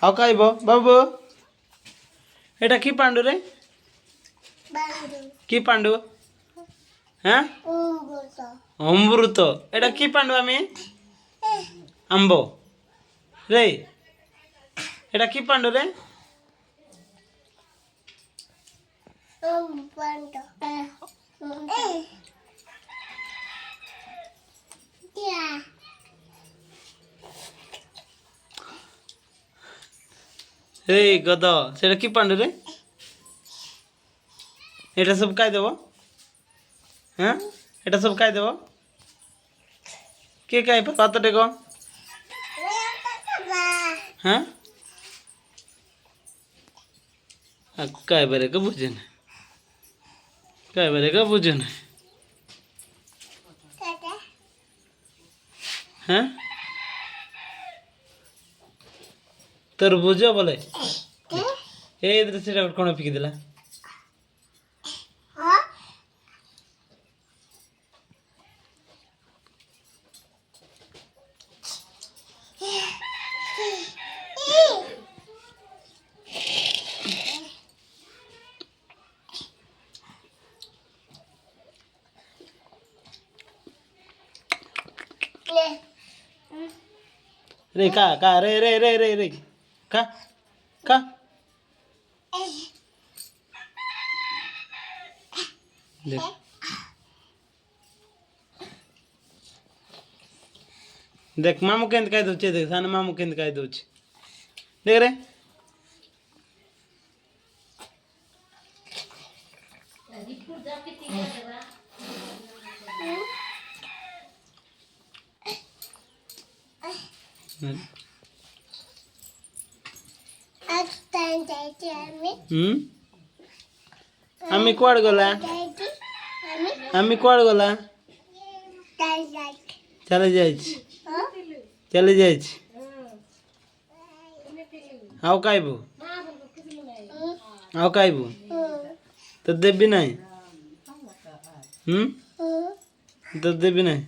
হাও খাইব বাবু এটা কি পাণ্ডু রে কি পাণ্ডু হ্যাঁ অমৃত এটা কি পাণ্ডু আমি আম্ব রে এটা কি পাণ্ডু রে এই গদ সেটা কি পাণ্ডু রে এটা সব খাই দেব হ্যাঁ এটা সব খাই দেব কে খাই কত টেক হ্যাঁ কাইবারে কে বুঝে না কাইবারে কে বুঝে না হ্যাঁ তোর বুঝো বলে এই সেটা কোন ফিকি দিলা রে কা কা রে রে রে রে রে কা কা দেখ দেখ মামু কেಂತ ಕಾಯಿ ದೋಚೆ দেখ সামনে মামু কেಂತ ಕಾಯಿ দোছে দেখ রে আমি কোয়াড় গলা আমি কোয়াড় গলা চলে যাইছি চলে যাইছি আও খাইবো আও খাইবো তো দেবি নাই তো দেবি নাই